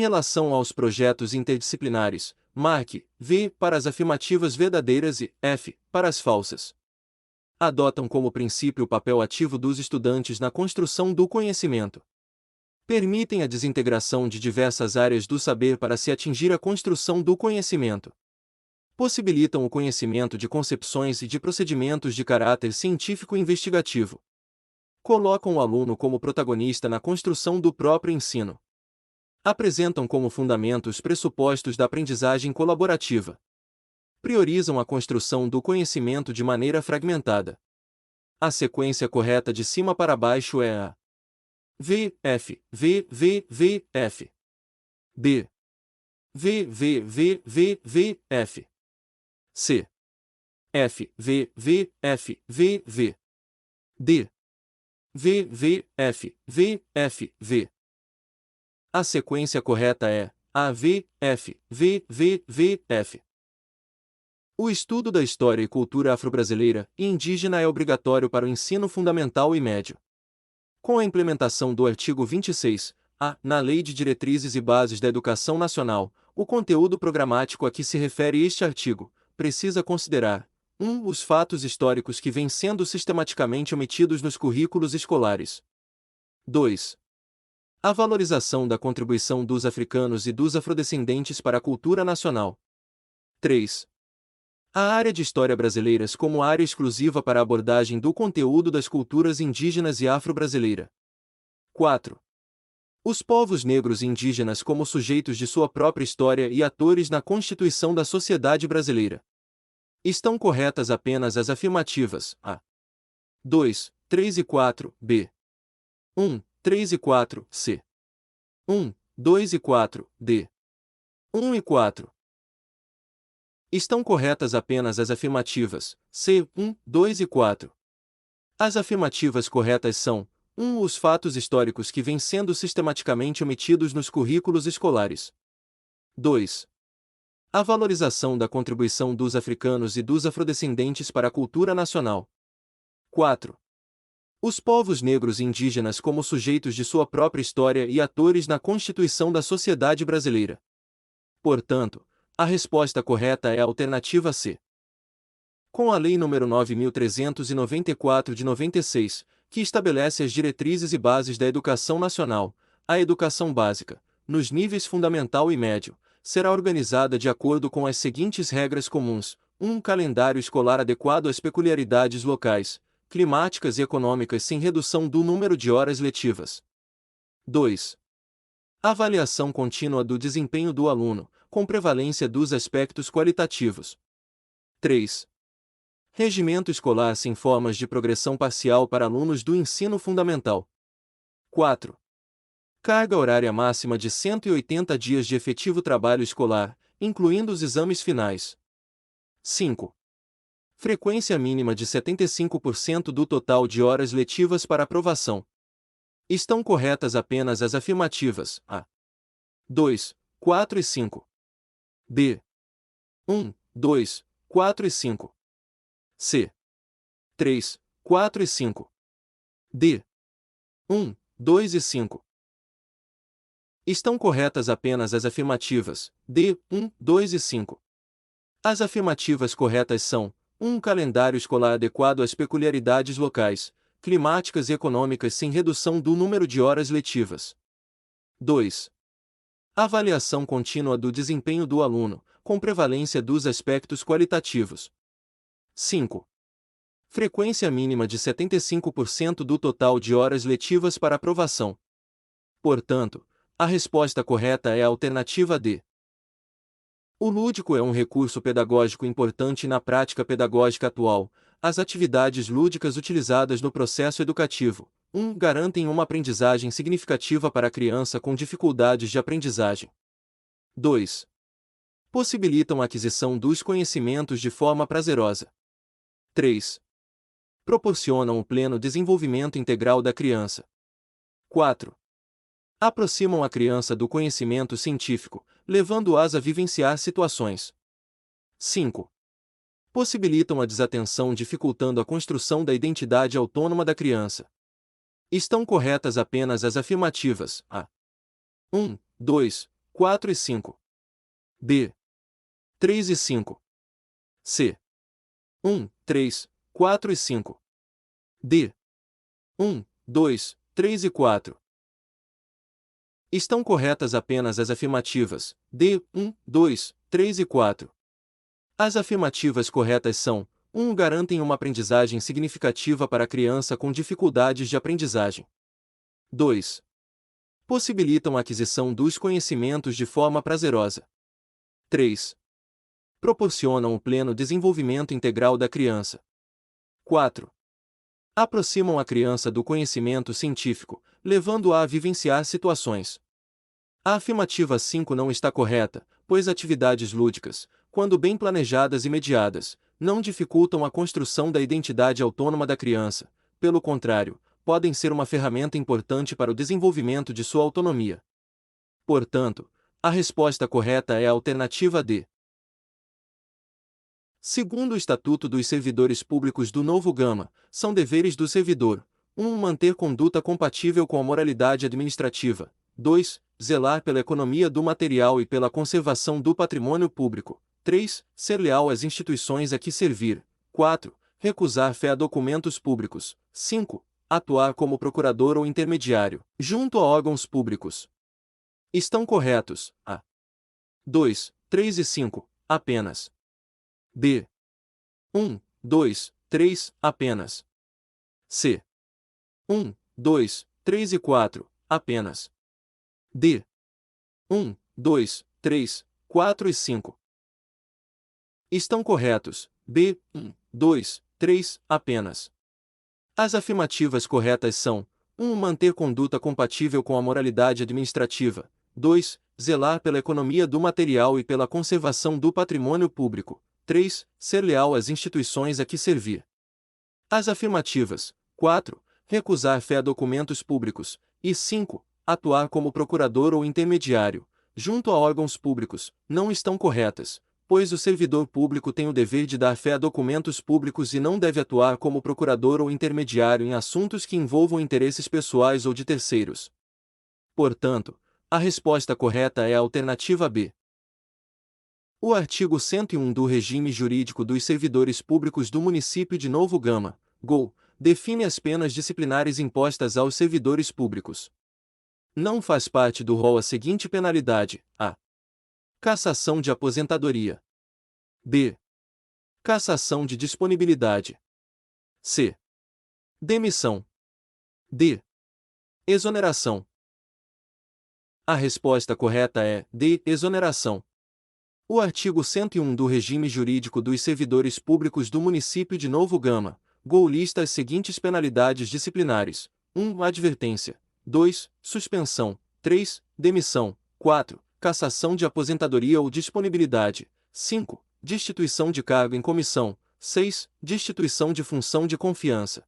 relação aos projetos interdisciplinares, marque V para as afirmativas verdadeiras e F para as falsas. Adotam como princípio o papel ativo dos estudantes na construção do conhecimento. Permitem a desintegração de diversas áreas do saber para se atingir a construção do conhecimento. Possibilitam o conhecimento de concepções e de procedimentos de caráter científico e investigativo. Colocam o aluno como protagonista na construção do próprio ensino. Apresentam como fundamento os pressupostos da aprendizagem colaborativa. Priorizam a construção do conhecimento de maneira fragmentada. A sequência correta de cima para baixo é a V, F, V, V, V, F. B. V, V, V, V, V, F. C. F, V, V, F, V, V. D. V, V, F, V, F, V. A sequência correta é A, V, F, V, V, V, F. O estudo da história e cultura afro-brasileira e indígena é obrigatório para o ensino fundamental e médio. Com a implementação do artigo 26-A, na Lei de Diretrizes e Bases da Educação Nacional, o conteúdo programático a que se refere este artigo precisa considerar 1. Os fatos históricos que vêm sendo sistematicamente omitidos nos currículos escolares. 2. A valorização da contribuição dos africanos e dos afrodescendentes para a cultura nacional. 3. A área de História Brasileiras como área exclusiva para a abordagem do conteúdo das culturas indígenas e afro-brasileira. 4. Os povos negros e indígenas como sujeitos de sua própria história e atores na constituição da sociedade brasileira. Estão corretas apenas as afirmativas A, 2, 3 e 4, B. 1, 3 e 4, C. 1, 2 e 4, D. 1 e 4. Estão corretas apenas as afirmativas C, 1, 2 e 4. As afirmativas corretas são 1. Os fatos históricos que vêm sendo sistematicamente omitidos nos currículos escolares. 2. A valorização da contribuição dos africanos e dos afrodescendentes para a cultura nacional. 4. Os povos negros e indígenas como sujeitos de sua própria história e atores na constituição da sociedade brasileira. Portanto, a resposta correta é a alternativa C. Com a Lei nº 9.394 de 96, que estabelece as diretrizes e bases da educação nacional, a educação básica, nos níveis fundamental e médio, será organizada de acordo com as seguintes regras comuns: 1. Calendário escolar adequado às peculiaridades locais, climáticas e econômicas sem redução do número de horas letivas. 2. Avaliação contínua do desempenho do aluno, com prevalência dos aspectos qualitativos. 3. Regimento escolar sem formas de progressão parcial para alunos do ensino fundamental. 4. Carga horária máxima de 180 dias de efetivo trabalho escolar, incluindo os exames finais. 5. Frequência mínima de 75% do total de horas letivas para aprovação. Estão corretas apenas as afirmativas A, 2, 4 e 5. B, 1, 2, 4 e 5. C, 3, 4 e 5. D, 1, 2 e 5. Estão corretas apenas as afirmativas D, 1, 2 e 5. As afirmativas corretas são 1. Calendário escolar adequado às peculiaridades locais, climáticas e econômicas sem redução do número de horas letivas. 2. Avaliação contínua do desempenho do aluno, com prevalência dos aspectos qualitativos. 5. Frequência mínima de 75% do total de horas letivas para aprovação. Portanto, a resposta correta é a alternativa D. O lúdico é um recurso pedagógico importante na prática pedagógica atual. As atividades lúdicas utilizadas no processo educativo, 1. Garantem uma aprendizagem significativa para a criança com dificuldades de aprendizagem. 2. Possibilitam a aquisição dos conhecimentos de forma prazerosa. 3. Proporcionam o pleno desenvolvimento integral da criança. 4. Aproximam a criança do conhecimento científico, levando-as a vivenciar situações. 5. Possibilitam a desatenção, dificultando a construção da identidade autônoma da criança. Estão corretas apenas as afirmativas A, 1, 2, 4 e 5. B. 3 e 5. C. 1, 3, 4 e 5. D. 1, 2, 3 e 4. Estão corretas apenas as afirmativas D, 1, 2, 3 e 4. As afirmativas corretas são: 1. Garantem uma aprendizagem significativa para a criança com dificuldades de aprendizagem. 2. Possibilitam a aquisição dos conhecimentos de forma prazerosa. 3. Proporcionam o pleno desenvolvimento integral da criança. 4. Aproximam a criança do conhecimento científico, levando-a a vivenciar situações. A afirmativa 5 não está correta, pois atividades lúdicas, quando bem planejadas e mediadas, não dificultam a construção da identidade autônoma da criança. Pelo contrário, podem ser uma ferramenta importante para o desenvolvimento de sua autonomia. Portanto, a resposta correta é a alternativa D. Segundo o Estatuto dos Servidores Públicos do Novo Gama, são deveres do servidor: 1. Manter conduta compatível com a moralidade administrativa. 2. Zelar pela economia do material e pela conservação do patrimônio público. 3. Ser leal às instituições a que servir. 4. Recusar fé a documentos públicos. 5. Atuar como procurador ou intermediário, junto a órgãos públicos. Estão corretos A. 2, 3 e 5, apenas. B. 1, 2, 3, apenas. C. 1, 2, 3 e 4, apenas. D. 1, 2, 3, 4 e 5. Estão corretos B. 1, 2, 3, apenas. As afirmativas corretas são: 1. Manter conduta compatível com a moralidade administrativa. 2. Zelar pela economia do material e pela conservação do patrimônio público. 3. Ser leal às instituições a que servir. As afirmativas: 4. Recusar fé a documentos públicos. E 5. Atuar como procurador ou intermediário, junto a órgãos públicos, não estão corretas, pois o servidor público tem o dever de dar fé a documentos públicos e não deve atuar como procurador ou intermediário em assuntos que envolvam interesses pessoais ou de terceiros. Portanto, a resposta correta é a alternativa B. O artigo 101 do Regime Jurídico dos Servidores Públicos do Município de Novo Gama, GO, define as penas disciplinares impostas aos servidores públicos. Não faz parte do rol a seguinte penalidade: A. Cassação de aposentadoria. B. Cassação de disponibilidade. C. Demissão. D. Exoneração. A resposta correta é D. Exoneração. O artigo 101 do Regime Jurídico dos Servidores Públicos do Município de Novo Gama, GO, lista as seguintes penalidades disciplinares: 1. Advertência. 2. Suspensão. 3. Demissão. 4. Cassação de aposentadoria ou disponibilidade. 5. Destituição de cargo em comissão. 6. Destituição de função de confiança.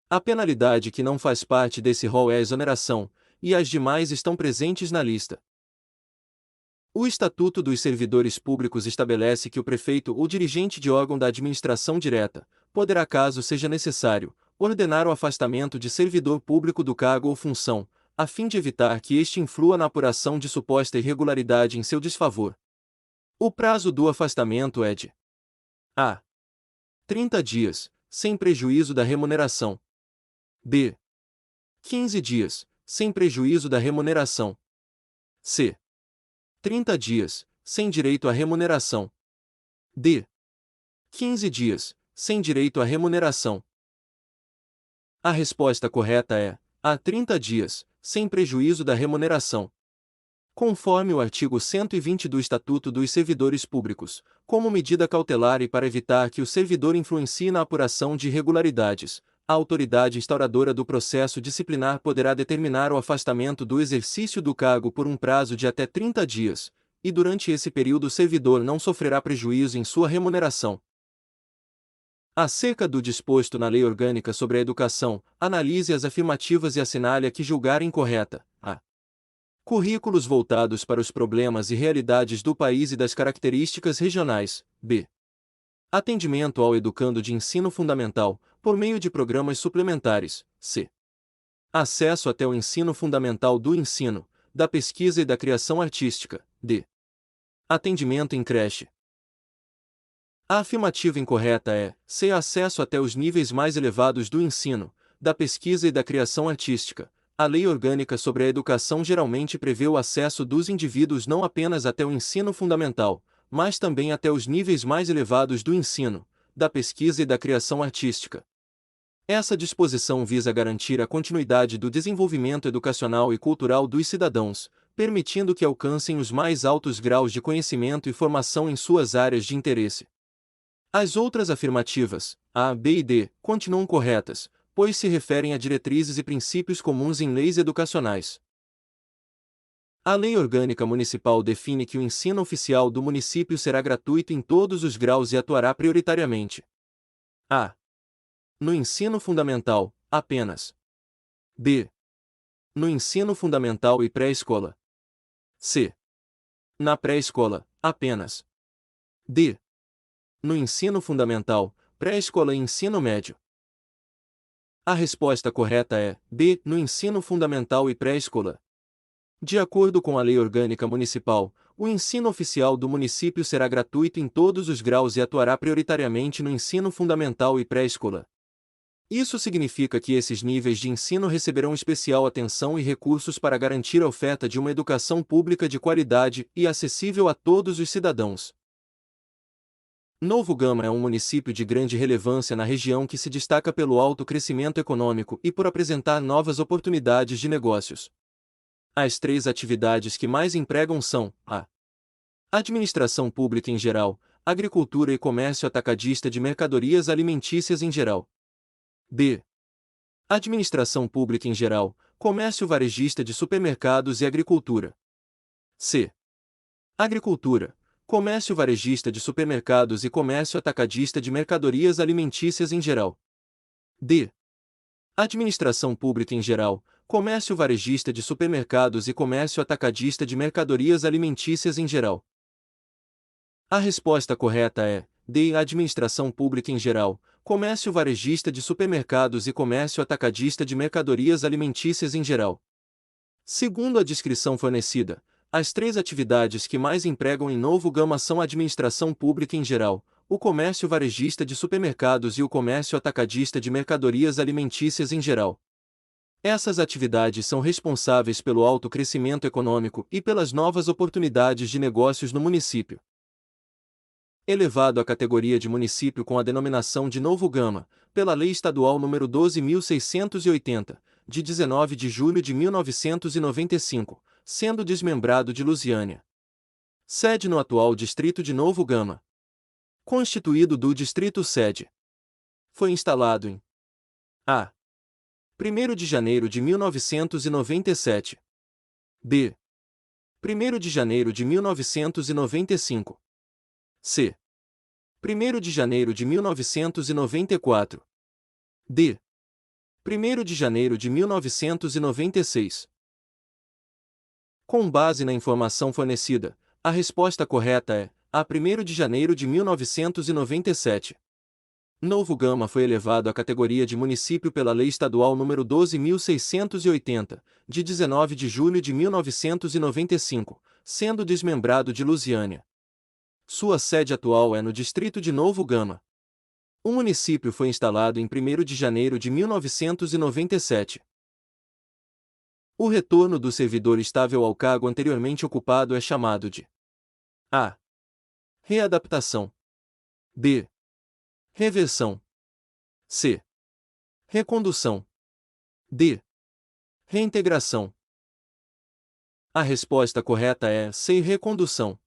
A penalidade que não faz parte desse rol é a exoneração, e as demais estão presentes na lista. O Estatuto dos Servidores Públicos estabelece que o prefeito ou dirigente de órgão da administração direta poderá, caso seja necessário, ordenar o afastamento de servidor público do cargo ou função, a fim de evitar que este influa na apuração de suposta irregularidade em seu desfavor. O prazo do afastamento é de A. 30 dias, sem prejuízo da remuneração. B. 15 dias, sem prejuízo da remuneração. C. 30 dias, sem direito à remuneração. D. 15 dias, sem direito à remuneração. A resposta correta é A. 30 dias, sem prejuízo da remuneração. Conforme o artigo 120 do Estatuto dos Servidores Públicos, como medida cautelar e para evitar que o servidor influencie na apuração de irregularidades, a autoridade instauradora do processo disciplinar poderá determinar o afastamento do exercício do cargo por um prazo de até 30 dias, e durante esse período o servidor não sofrerá prejuízo em sua remuneração. Acerca do disposto na Lei Orgânica sobre a Educação, analise as afirmativas e assinale a que julgar incorreta. A. Currículos voltados para os problemas e realidades do país e das características regionais. B. Atendimento ao educando de ensino fundamental, por meio de programas suplementares. C. Acesso até o ensino fundamental do ensino, da pesquisa e da criação artística. D. Atendimento em creche. A afirmativa incorreta é C. Acesso até os níveis mais elevados do ensino, da pesquisa e da criação artística. A Lei Orgânica sobre a Educação geralmente prevê o acesso dos indivíduos não apenas até o ensino fundamental, mas também até os níveis mais elevados do ensino, da pesquisa e da criação artística. Essa disposição visa garantir a continuidade do desenvolvimento educacional e cultural dos cidadãos, permitindo que alcancem os mais altos graus de conhecimento e formação em suas áreas de interesse. As outras afirmativas, A, B e D, continuam corretas, pois se referem a diretrizes e princípios comuns em leis educacionais. A Lei Orgânica Municipal define que o ensino oficial do município será gratuito em todos os graus e atuará prioritariamente. A. No ensino fundamental, apenas. B. No ensino fundamental e pré-escola. C. Na pré-escola, apenas. D. No ensino fundamental, pré-escola e ensino médio. A resposta correta é B. No ensino fundamental e pré-escola. De acordo com a Lei Orgânica Municipal, o ensino oficial do município será gratuito em todos os graus e atuará prioritariamente no ensino fundamental e pré-escola. Isso significa que esses níveis de ensino receberão especial atenção e recursos para garantir a oferta de uma educação pública de qualidade e acessível a todos os cidadãos. Novo Gama é um município de grande relevância na região que se destaca pelo alto crescimento econômico e por apresentar novas oportunidades de negócios. As 3 atividades que mais empregam são a administração pública em geral, agricultura e comércio atacadista de mercadorias alimentícias em geral. B. Administração pública em geral, comércio varejista de supermercados e agricultura. C. Agricultura, comércio varejista de supermercados e comércio atacadista de mercadorias alimentícias em geral. D. Administração pública em geral, comércio varejista de supermercados e comércio atacadista de mercadorias alimentícias em geral. A resposta correta é D. Administração pública em geral, comércio varejista de supermercados e comércio atacadista de mercadorias alimentícias em geral. Segundo a descrição fornecida, as 3 atividades que mais empregam em Novo Gama são a administração pública em geral, o comércio varejista de supermercados e o comércio atacadista de mercadorias alimentícias em geral. Essas atividades são responsáveis pelo alto crescimento econômico e pelas novas oportunidades de negócios no município. Elevado à categoria de município com a denominação de Novo Gama, pela Lei Estadual nº 12.680, de 19 de julho de 1995, sendo desmembrado de Lusiânia. Sede no atual distrito de Novo Gama. Constituído do distrito sede. Foi instalado em A. 1º de janeiro de 1997. B. 1º de janeiro de 1995. C. 1º de janeiro de 1994. D. 1º de janeiro de 1996. Com base na informação fornecida, a resposta correta é A. 1º de janeiro de 1997. Novo Gama foi elevado à categoria de município pela Lei Estadual nº 12.680, de 19 de julho de 1995, sendo desmembrado de Lusiânia. Sua sede atual é no distrito de Novo Gama. O município foi instalado em 1º de janeiro de 1997. O retorno do servidor estável ao cargo anteriormente ocupado é chamado de A. Readaptação. B. Reversão. C. Recondução. D. Reintegração. A resposta correta é C. Recondução.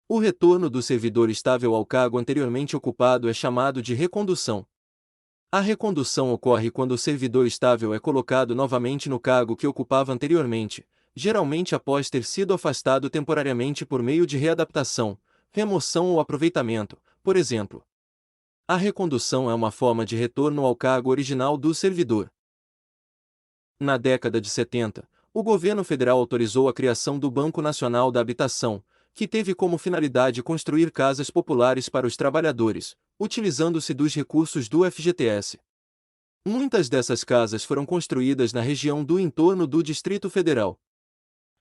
O retorno do servidor estável ao cargo anteriormente ocupado é chamado de recondução. A recondução ocorre quando o servidor estável é colocado novamente no cargo que ocupava anteriormente, geralmente após ter sido afastado temporariamente por meio de readaptação, remoção ou aproveitamento, por exemplo. A recondução é uma forma de retorno ao cargo original do servidor. Na década de 70, o governo federal autorizou a criação do Banco Nacional da Habitação, que teve como finalidade construir casas populares para os trabalhadores, utilizando-se dos recursos do FGTS. Muitas dessas casas foram construídas na região do entorno do Distrito Federal.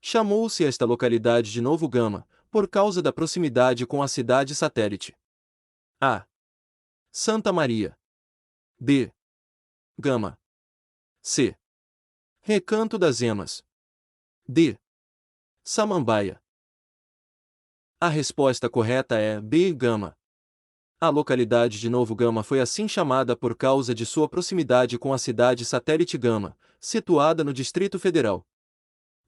Chamou-se esta localidade de Novo Gama, por causa da proximidade com a cidade satélite. A. Santa Maria. B. Gama. C. Recanto das Emas. D. Samambaia. A resposta correta é B. Gama. A localidade de Novo Gama foi assim chamada por causa de sua proximidade com a cidade satélite Gama, situada no Distrito Federal.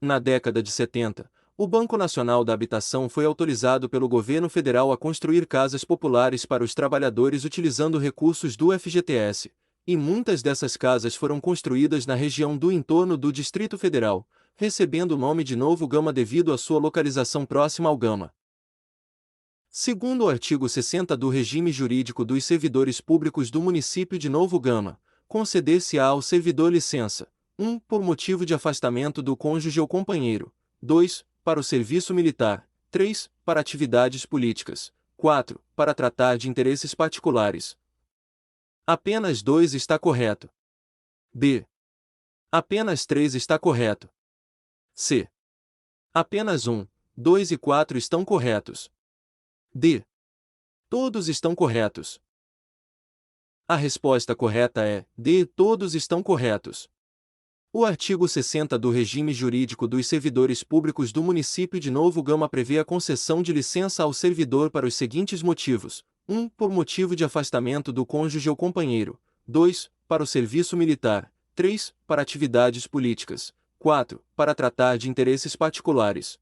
Na década de 70, o Banco Nacional da Habitação foi autorizado pelo governo federal a construir casas populares para os trabalhadores utilizando recursos do FGTS, e muitas dessas casas foram construídas na região do entorno do Distrito Federal, recebendo o nome de Novo Gama devido à sua localização próxima ao Gama. Segundo o artigo 60 do Regime Jurídico dos Servidores Públicos do município de Novo Gama, conceder-se-á ao servidor licença: 1. Por motivo de afastamento do cônjuge ou companheiro. 2. Para o serviço militar. 3. Para atividades políticas. 4. Para tratar de interesses particulares. Apenas 2 está correto. B. Apenas 3 está correto. C. Apenas 1, 2 e 4 estão corretos. D. Todos estão corretos. A resposta correta é D. Todos estão corretos. O artigo 60 do Regime Jurídico dos Servidores Públicos do município de Novo Gama prevê a concessão de licença ao servidor para os seguintes motivos: 1. Por motivo de afastamento do cônjuge ou companheiro. 2. Para o serviço militar. 3. Para atividades políticas. 4. Para tratar de interesses particulares.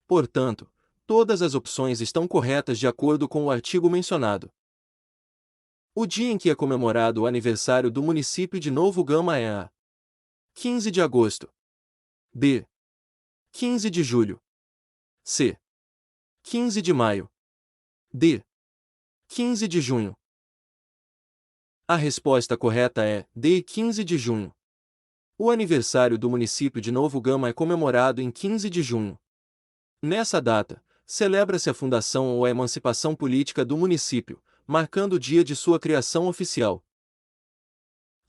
Portanto, todas as opções estão corretas de acordo com o artigo mencionado. O dia em que é comemorado o aniversário do município de Novo Gama é a 15 de agosto. B. 15 de julho. C. 15 de maio. D. 15 de junho. A resposta correta é D. 15 de junho. O aniversário do município de Novo Gama é comemorado em 15 de junho. Nessa data, celebra-se a fundação ou a emancipação política do município, marcando o dia de sua criação oficial.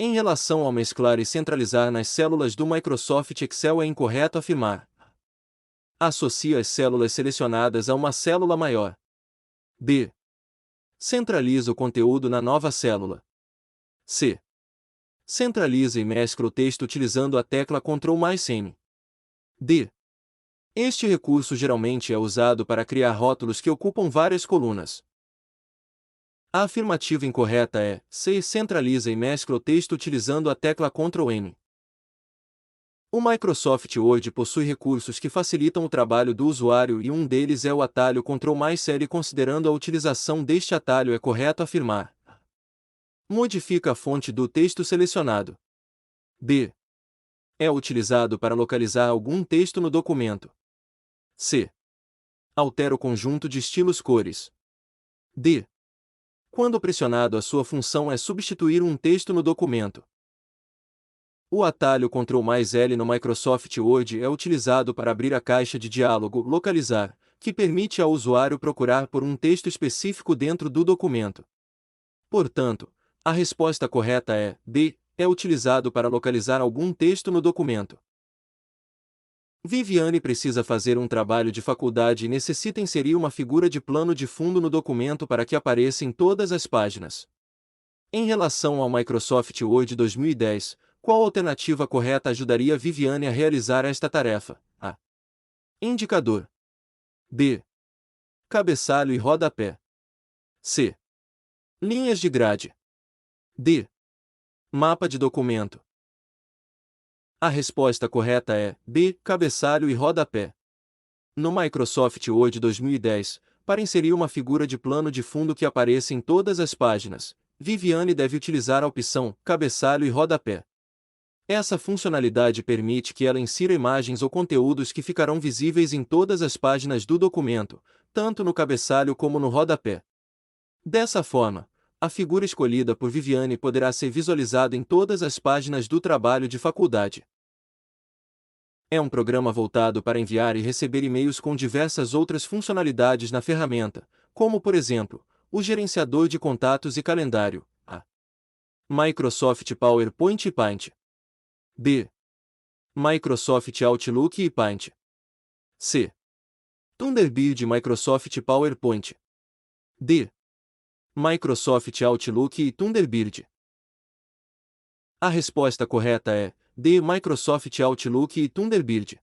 Em relação ao mesclar e centralizar nas células do Microsoft Excel, é incorreto afirmar: associa as células selecionadas a uma célula maior. B. Centraliza o conteúdo na nova célula. C. Centraliza e mescla o texto utilizando a tecla Ctrl+M. D. Este recurso geralmente é usado para criar rótulos que ocupam várias colunas. A afirmativa incorreta é C. Centraliza e mescla o texto utilizando a tecla Ctrl+M. O Microsoft Word possui recursos que facilitam o trabalho do usuário e um deles é o atalho Ctrl+L. Considerando a utilização deste atalho, é correto afirmar: modifica a fonte do texto selecionado. B. É utilizado para localizar algum texto no documento. C. Altera o conjunto de estilos cores. D. Quando pressionado, a sua função é substituir um texto no documento. O atalho Ctrl+L no Microsoft Word é utilizado para abrir a caixa de diálogo Localizar, que permite ao usuário procurar por um texto específico dentro do documento. Portanto, a resposta correta é D. É utilizado para localizar algum texto no documento. Viviane precisa fazer um trabalho de faculdade e necessita inserir uma figura de plano de fundo no documento para que apareça em todas as páginas. Em relação ao Microsoft Word 2010, qual alternativa correta ajudaria Viviane a realizar esta tarefa? A. Indicador. B. Cabeçalho e rodapé. C. Linhas de grade. D. Mapa de documento. A resposta correta é B. Cabeçalho e rodapé. No Microsoft Word 2010, para inserir uma figura de plano de fundo que apareça em todas as páginas, Viviane deve utilizar a opção Cabeçalho e rodapé. Essa funcionalidade permite que ela insira imagens ou conteúdos que ficarão visíveis em todas as páginas do documento, tanto no cabeçalho como no rodapé. Dessa forma, a figura escolhida por Viviane poderá ser visualizada em todas as páginas do trabalho de faculdade. É um programa voltado para enviar e receber e-mails com diversas outras funcionalidades na ferramenta, como por exemplo, o gerenciador de contatos e calendário, a Microsoft PowerPoint e Paint. B. Microsoft Outlook e Paint. C. Thunderbird Microsoft PowerPoint. D. Microsoft Outlook e Thunderbird. A resposta correta é D. Microsoft Outlook e Thunderbird.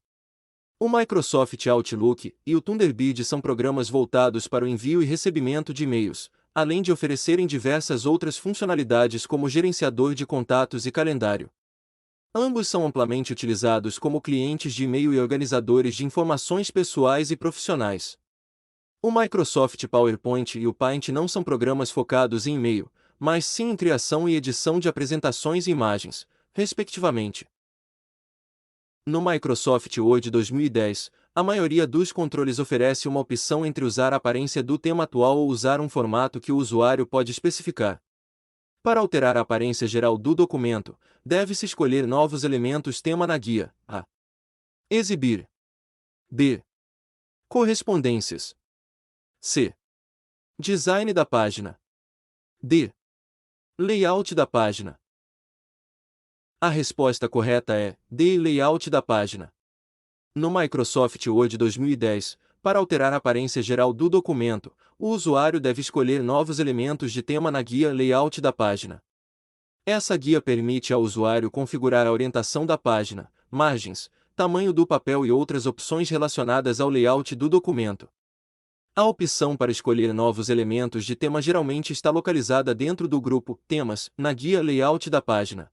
O Microsoft Outlook e o Thunderbird são programas voltados para o envio e recebimento de e-mails, além de oferecerem diversas outras funcionalidades como gerenciador de contatos e calendário. Ambos são amplamente utilizados como clientes de e-mail e organizadores de informações pessoais e profissionais. O Microsoft PowerPoint e o Paint não são programas focados em e-mail, mas sim em criação e edição de apresentações e imagens, respectivamente. No Microsoft Word 2010, a maioria dos controles oferece uma opção entre usar a aparência do tema atual ou usar um formato que o usuário pode especificar. Para alterar a aparência geral do documento, deve-se escolher novos elementos tema na guia. A. Exibir. B. Correspondências. C. Design da página. D. Layout da página. A resposta correta é D. Layout da página. No Microsoft Word 2010, para alterar a aparência geral do documento, o usuário deve escolher novos elementos de tema na guia Layout da página. Essa guia permite ao usuário configurar a orientação da página, margens, tamanho do papel e outras opções relacionadas ao layout do documento. A opção para escolher novos elementos de tema geralmente está localizada dentro do grupo Temas, na guia Layout da página.